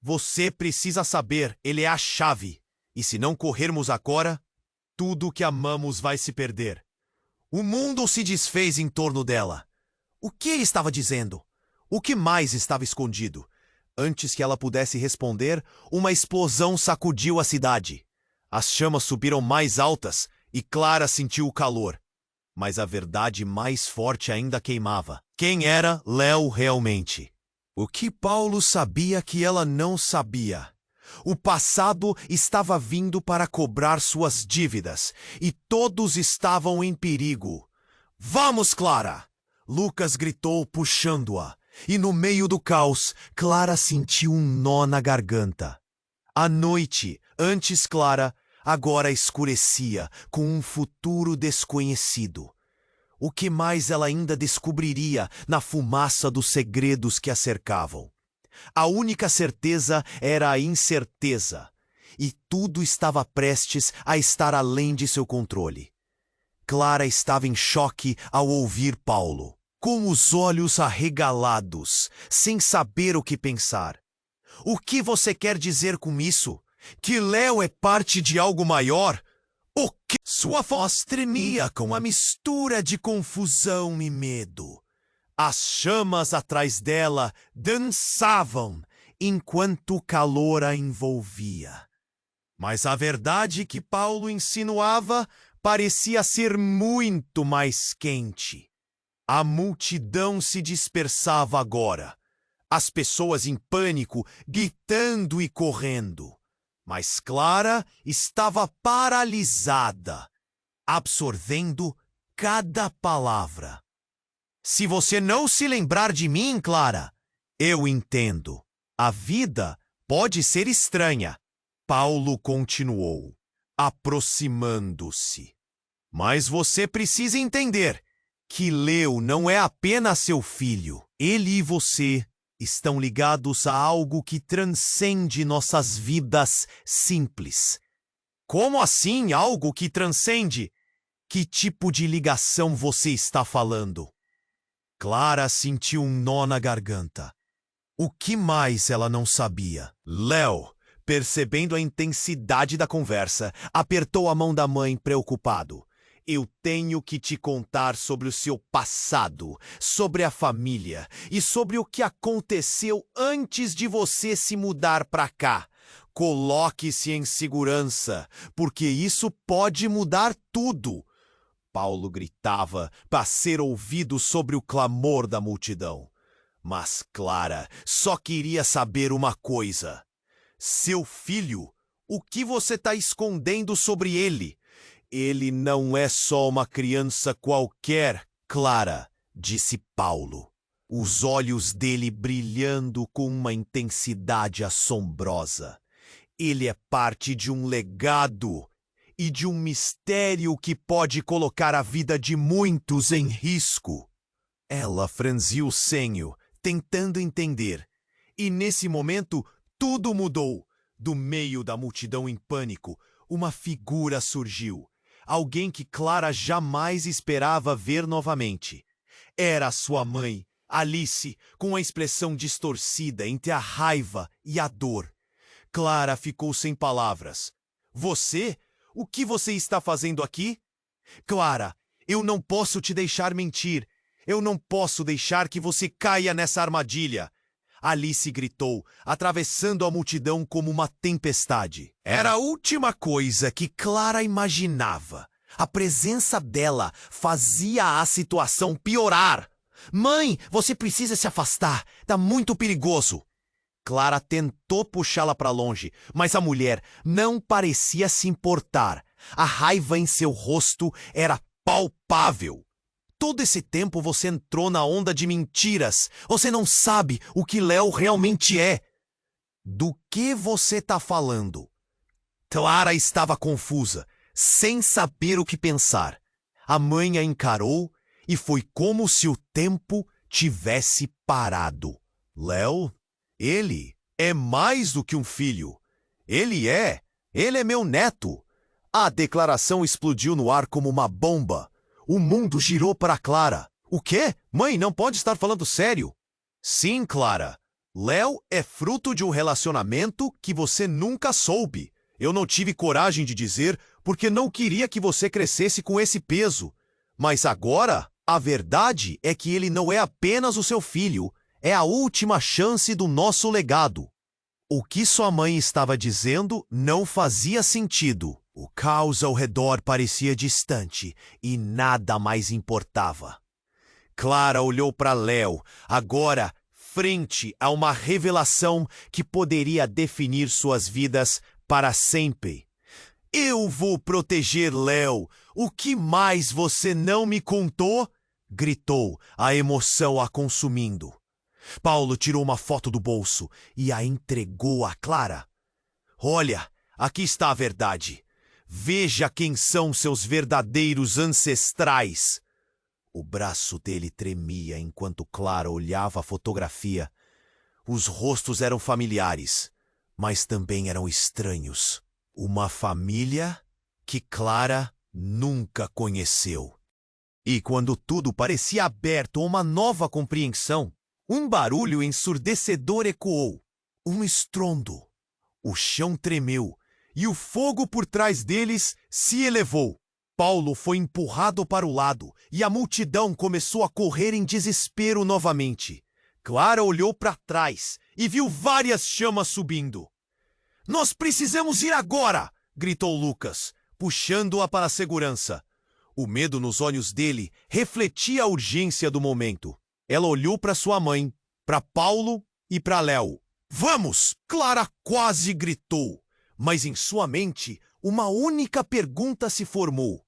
Você precisa saber, ele é a chave. E se não corrermos agora, tudo o que amamos vai se perder. O mundo se desfez em torno dela. O que ele estava dizendo? O que mais estava escondido? Antes que ela pudesse responder, uma explosão sacudiu a cidade. As chamas subiram mais altas e Clara sentiu o calor. Mas a verdade mais forte ainda queimava. Quem era Leo realmente? O que Paulo sabia que ela não sabia? O passado estava vindo para cobrar suas dívidas, e todos estavam em perigo. Vamos, Clara! Lucas gritou, puxando-a, e no meio do caos, Clara sentiu um nó na garganta. A noite, antes clara, agora escurecia, com um futuro desconhecido. O que mais ela ainda descobriria na fumaça dos segredos que a cercavam? A única certeza era a incerteza, e tudo estava prestes a estar além de seu controle. Clara estava em choque ao ouvir Paulo, com os olhos arregalados, sem saber o que pensar. O que você quer dizer com isso? Que Léo é parte de algo maior? O que? Sua voz tremia com a mistura de confusão e medo. As chamas atrás dela dançavam enquanto o calor a envolvia. Mas a verdade que Paulo insinuava parecia ser muito mais quente. A multidão se dispersava agora. As pessoas em pânico, gritando e correndo. Mas Clara estava paralisada, absorvendo cada palavra. Se você não se lembrar de mim, Clara, eu entendo. A vida pode ser estranha. Paulo continuou, aproximando-se. Mas você precisa entender que Léo não é apenas seu filho. Ele e você estão ligados a algo que transcende nossas vidas simples. Como assim algo que transcende? Que tipo de ligação você está falando? Clara sentiu um nó na garganta. O que mais ela não sabia? Léo, percebendo a intensidade da conversa, apertou a mão da mãe preocupado. Eu tenho que te contar sobre o seu passado, sobre a família e sobre o que aconteceu antes de você se mudar para cá. Coloque-se em segurança, porque isso pode mudar tudo. Paulo gritava para ser ouvido sobre o clamor da multidão. Mas Clara só queria saber uma coisa. Seu filho, o que você está escondendo sobre ele? Ele não é só uma criança qualquer, Clara, disse Paulo, os olhos dele brilhando com uma intensidade assombrosa. Ele é parte de um legado e de um mistério que pode colocar a vida de muitos em risco. Ela franziu o senho, tentando entender. E nesse momento, tudo mudou. Do meio da multidão em pânico, uma figura surgiu. Alguém que Clara jamais esperava ver novamente. Era sua mãe, Alice, com a expressão distorcida entre a raiva e a dor. Clara ficou sem palavras. Você? O que você está fazendo aqui? Clara, eu não posso te deixar mentir. Eu não posso deixar que você caia nessa armadilha. Alice gritou, atravessando a multidão como uma tempestade. Era a última coisa que Clara imaginava. A presença dela fazia a situação piorar. Mãe, você precisa se afastar. Tá muito perigoso. Clara tentou puxá-la para longe, mas a mulher não parecia se importar. A raiva em seu rosto era palpável. Todo esse tempo você entrou na onda de mentiras. Você não sabe o que Léo realmente é. Do que você está falando? Clara estava confusa, sem saber o que pensar. A mãe a encarou e foi como se o tempo tivesse parado. Léo, ele é mais do que um filho. Ele é meu neto. A declaração explodiu no ar como uma bomba. O mundo girou para Clara. O quê? Mãe, não pode estar falando sério. Sim, Clara. Léo é fruto de um relacionamento que você nunca soube. Eu não tive coragem de dizer porque não queria que você crescesse com esse peso. Mas agora, a verdade é que ele não é apenas o seu filho. É a última chance do nosso legado. O que sua mãe estava dizendo não fazia sentido. O caos ao redor parecia distante e nada mais importava. Clara olhou para Léo, agora frente a uma revelação que poderia definir suas vidas para sempre. Eu vou proteger Léo. O que mais você não me contou? Gritou, a emoção a consumindo. Paulo tirou uma foto do bolso e a entregou a Clara. Olha, aqui está a verdade. Veja quem são seus verdadeiros ancestrais. O braço dele tremia enquanto Clara olhava a fotografia. Os rostos eram familiares, mas também eram estranhos. Uma família que Clara nunca conheceu. E quando tudo parecia aberto a uma nova compreensão, um barulho ensurdecedor ecoou. Um estrondo. O chão tremeu e o fogo por trás deles se elevou. Paulo foi empurrado para o lado e a multidão começou a correr em desespero novamente. Clara olhou para trás e viu várias chamas subindo. "Nós precisamos ir agora!" gritou Lucas, puxando-a para a segurança. O medo nos olhos dele refletia a urgência do momento. Ela olhou para sua mãe, para Paulo e para Léo. "Vamos!" Clara quase gritou, mas em sua mente uma única pergunta se formou.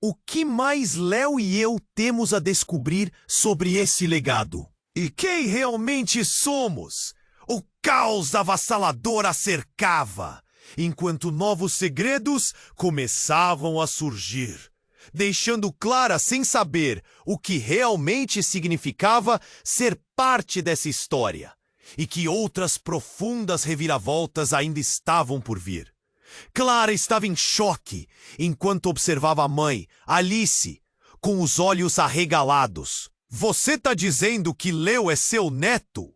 O que mais Léo e eu temos a descobrir sobre esse legado? E quem realmente somos? O caos avassalador a cercava, enquanto novos segredos começavam a surgir, deixando Clara sem saber o que realmente significava ser parte dessa história, e que outras profundas reviravoltas ainda estavam por vir. Clara estava em choque, enquanto observava a mãe, Alice, com os olhos arregalados. "Você tá dizendo que Leo é seu neto?"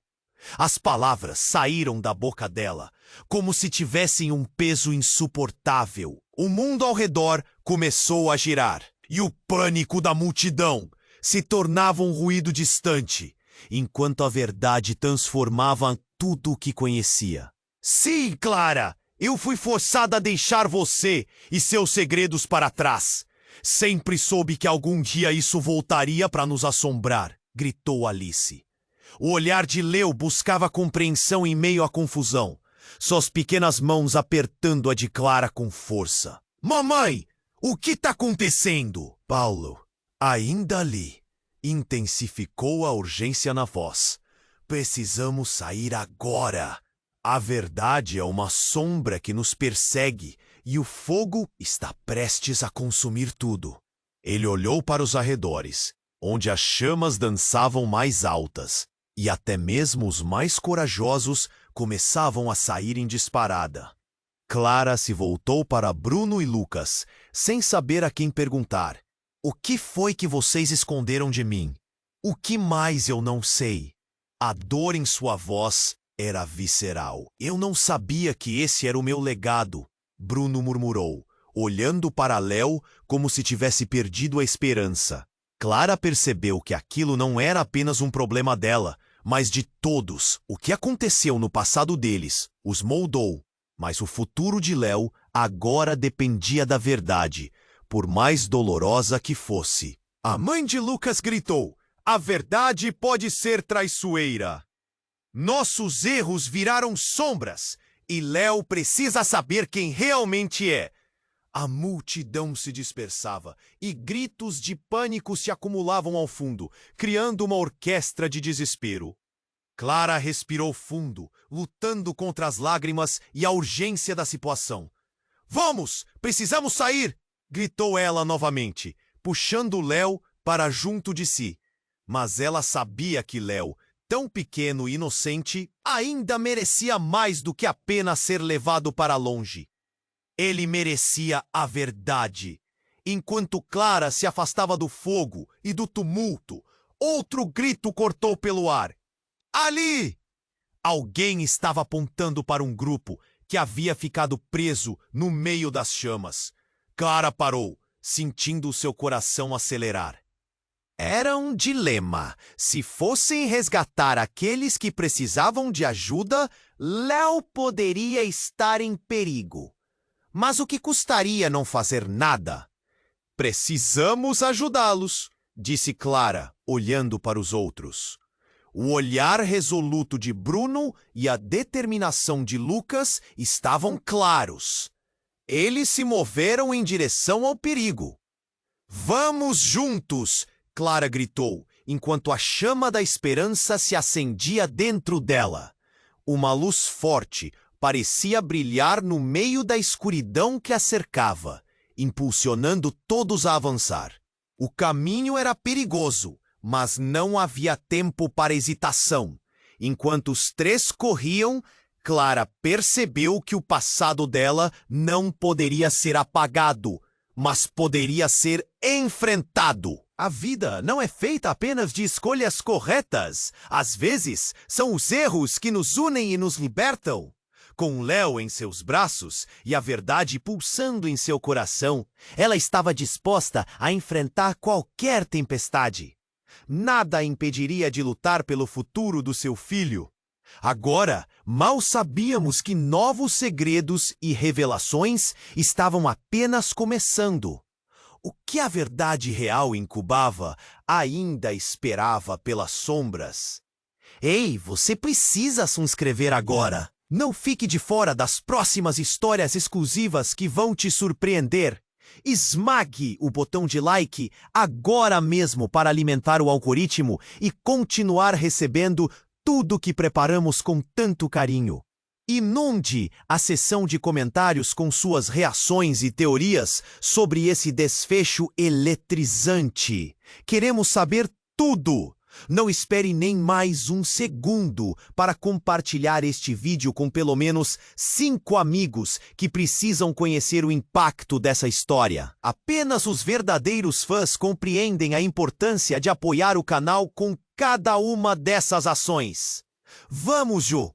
As palavras saíram da boca dela, como se tivessem um peso insuportável. O mundo ao redor começou a girar, e o pânico da multidão se tornava um ruído distante, enquanto a verdade transformava tudo o que conhecia. "Sim, Clara! Eu fui forçada a deixar você e seus segredos para trás. Sempre soube que algum dia isso voltaria para nos assombrar", gritou Alice. O olhar de Leo buscava compreensão em meio à confusão, suas pequenas mãos apertando a de Clara com força. "Mamãe, o que está acontecendo?" Paulo, ainda ali, intensificou a urgência na voz. "Precisamos sair agora. A verdade é uma sombra que nos persegue e o fogo está prestes a consumir tudo." Ele olhou para os arredores, onde as chamas dançavam mais altas, e até mesmo os mais corajosos começavam a sair em disparada. Clara se voltou para Bruno e Lucas, sem saber a quem perguntar. "O que foi que vocês esconderam de mim? O que mais eu não sei?" A dor em sua voz era visceral. "Eu não sabia que esse era o meu legado", Bruno murmurou, olhando para Léo como se tivesse perdido a esperança. Clara percebeu que aquilo não era apenas um problema dela, mas de todos. O que aconteceu no passado deles os moldou, mas o futuro de Léo agora dependia da verdade, por mais dolorosa que fosse. A mãe de Lucas gritou: "A verdade pode ser traiçoeira. Nossos erros viraram sombras e Léo precisa saber quem realmente é." A multidão se dispersava e gritos de pânico se acumulavam ao fundo, criando uma orquestra de desespero. Clara respirou fundo, lutando contra as lágrimas e a urgência da situação. "Vamos! Precisamos sair!" gritou ela novamente, puxando Léo para junto de si. Mas ela sabia que Léo, tão pequeno e inocente, ainda merecia mais do que apenas ser levado para longe. Ele merecia a verdade. Enquanto Clara se afastava do fogo e do tumulto, outro grito cortou pelo ar. "Ali!" Alguém estava apontando para um grupo que havia ficado preso no meio das chamas. Clara parou, sentindo seu coração acelerar. Era um dilema. Se fossem resgatar aqueles que precisavam de ajuda, Léo poderia estar em perigo. Mas o que custaria não fazer nada? "Precisamos ajudá-los", disse Clara, olhando para os outros. O olhar resoluto de Bruno e a determinação de Lucas estavam claros. Eles se moveram em direção ao perigo. "Vamos juntos!" Clara gritou, enquanto a chama da esperança se acendia dentro dela. Uma luz forte parecia brilhar no meio da escuridão que a cercava, impulsionando todos a avançar. O caminho era perigoso, mas não havia tempo para hesitação. Enquanto os três corriam, Clara percebeu que o passado dela não poderia ser apagado, mas poderia ser enfrentado. A vida não é feita apenas de escolhas corretas. Às vezes, são os erros que nos unem e nos libertam. Com Léo em seus braços e a verdade pulsando em seu coração, ela estava disposta a enfrentar qualquer tempestade. Nada a impediria de lutar pelo futuro do seu filho. Agora, mal sabíamos que novos segredos e revelações estavam apenas começando. O que a verdade real incubava ainda esperava pelas sombras. Ei, você precisa se inscrever agora! Não fique de fora das próximas histórias exclusivas que vão te surpreender. Esmague o botão de like agora mesmo para alimentar o algoritmo e continuar recebendo tudo que preparamos com tanto carinho. Inunde a seção de comentários com suas reações e teorias sobre esse desfecho eletrizante. Queremos saber tudo! Não espere nem mais um segundo para compartilhar este vídeo com pelo menos 5 amigos que precisam conhecer o impacto dessa história. Apenas os verdadeiros fãs compreendem a importância de apoiar o canal com cada uma dessas ações. Vamos, Ju!